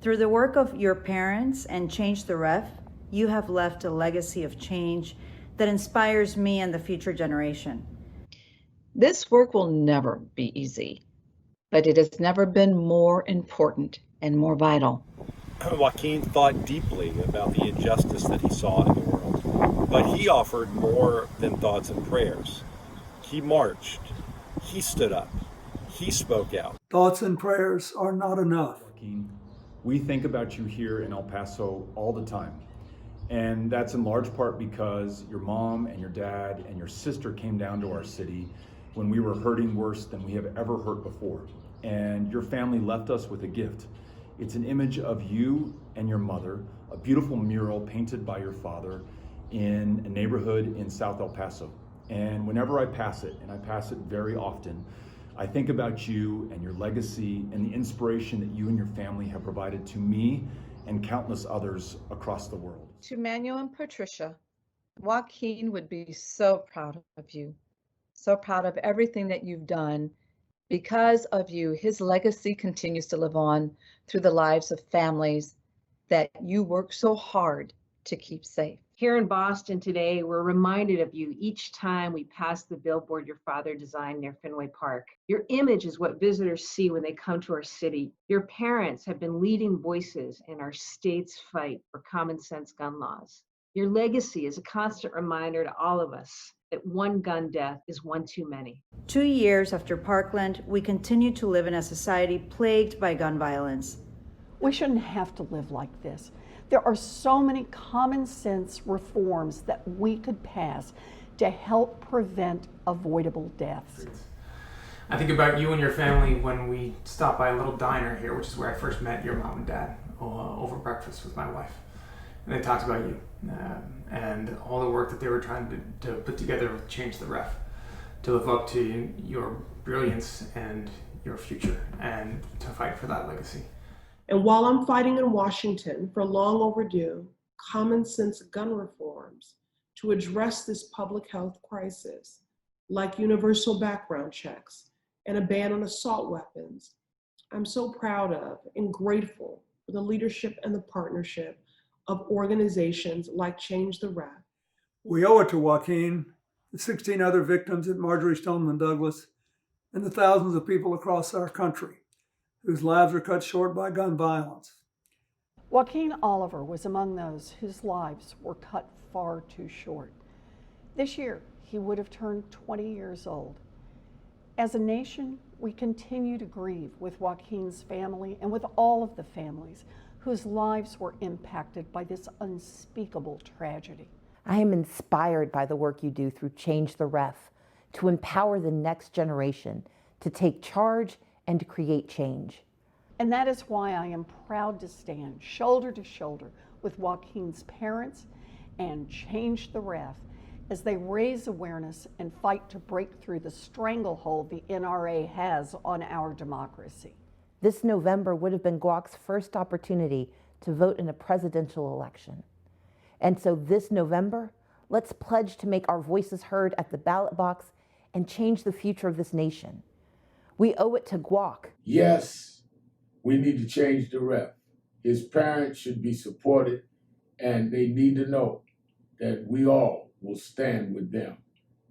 Through the work of your parents and Change the Ref, you have left a legacy of change that inspires me and the future generation. This work will never be easy, but it has never been more important and more vital. JOAQUIN thought deeply about the injustice that he saw in the world, but he offered more than thoughts and prayers. He marched, he stood up, he spoke out. Thoughts and prayers are not enough. JOAQUIN, we think about you here in El Paso all the time. And that's in large part because your mom and your dad and your sister came down to our city when we were hurting worse than we have ever hurt before. And your family left us with a gift. It's an image of you and your mother, a beautiful mural painted by your father in a neighborhood in South El Paso. And whenever I pass it, and I pass it very often, I think about you and your legacy and the inspiration that you and your family have provided to me and countless others across the world. To Manuel and Patricia, JOAQUIN would be so proud of you, so proud of everything that you've done. Because of you, his legacy continues to live on through the lives of families that you work so hard to keep safe. Here in Boston today, we're reminded of you each time we pass the billboard your father designed near Fenway Park. Your image is what visitors see when they come to our city. Your parents have been leading voices in our state's fight for common sense gun laws. Your legacy is a constant reminder to all of us that one gun death is one too many. 2 years after Parkland, we continue to live in a society plagued by gun violence. We shouldn't have to live like this. There are so many common sense reforms that we could pass to help prevent avoidable deaths. I think about you and your family when we stopped by a little diner here, which is where I first met your mom and dad over breakfast with my wife. And they talked about you and all the work that they were trying to put together with Change the Ref, to live up to your brilliance and your future and to fight for that legacy. And while I'm fighting in Washington for long overdue common sense gun reforms to address this public health crisis, like universal background checks and a ban on assault weapons, I'm so proud of and grateful for the leadership and the partnership of organizations like Change the Ref. We owe it to JOAQUIN, the 16 other victims at Marjory Stoneman Douglas, and the thousands of people across our country whose lives were cut short by gun violence. JOAQUIN Oliver was among those whose lives were cut far too short. This year, he would have turned 20 years old. As a nation, we continue to grieve with JOAQUIN's family and with all of the families whose lives were impacted by this unspeakable tragedy. I am inspired by the work you do through Change the Ref to empower the next generation to take charge and to create change. And that is why I am proud to stand shoulder to shoulder with JOAQUIN's parents and Change the Ref as they raise awareness and fight to break through the stranglehold the NRA has on our democracy. This November would have been GWOC's first opportunity to vote in a presidential election. And so this November, let's pledge to make our voices heard at the ballot box and change the future of this nation. We owe it to GWOC. Yes, we need to change the ref. His parents should be supported, and they need to know that we all will stand with them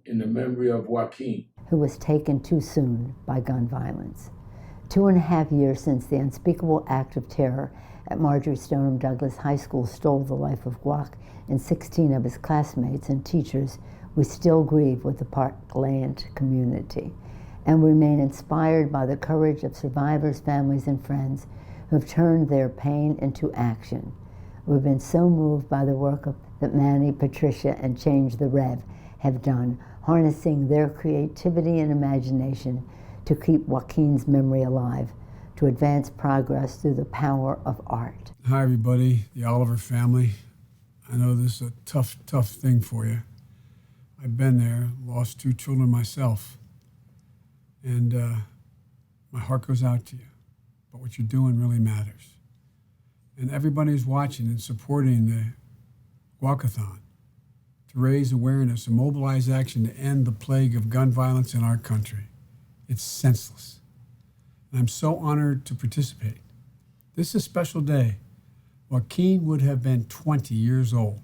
in the memory of JOAQUIN, who was taken too soon by gun violence. 2.5 years since the unspeakable act of terror at Marjory Stoneman Douglas High School stole the life of GWOC and 16 of his classmates and teachers, we still grieve with the Parkland community and remain inspired by the courage of survivors, families, and friends who have turned their pain into action. We've been so moved by the work that Manny, Patricia, and Change the Rev have done, harnessing their creativity and imagination to keep JOAQUIN's memory alive, to advance progress through the power of art. Hi, everybody, the Oliver family. I know this is a tough thing for you. I've been there, lost 2 children myself. And my heart goes out to you. But what you're doing really matters. And everybody who's watching and supporting the Walkathon to raise awareness and mobilize action to end the plague of gun violence in our country. It's senseless. And I'm so honored to participate. This is a special day. Joaquin would have been 20 years old.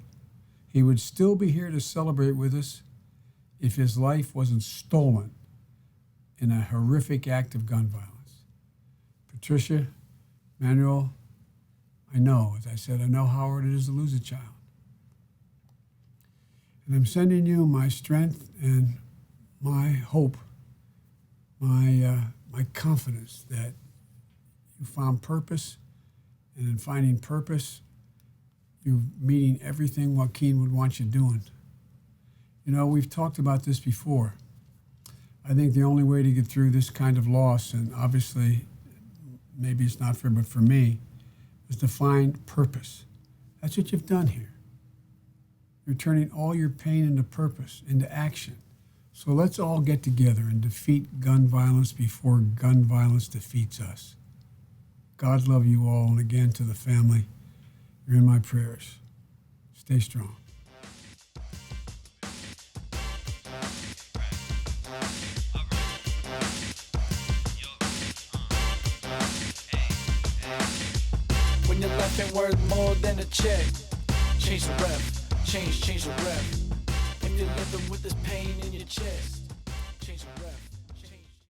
He would still be here to celebrate with us if his life wasn't stolen in a horrific act of gun violence. Patricia, Manuel, I know, as I said, I know how hard it is to lose a child. And I'm sending you my strength and my hope, my confidence that you found purpose, and in finding purpose, you're meeting everything Joaquin would want you doing. You know, we've talked about this before. I think the only way to get through this kind of loss, and obviously maybe it's not fair, but for me, is to find purpose. That's what you've done here. You're turning all your pain into purpose, into action. So let's all get together and defeat gun violence before gun violence defeats us. God love you all, and again to the family, you're in my prayers. Stay strong. When your life ain't worth more than a check, change the rep, change the rep. If you're living with this pain in your chest.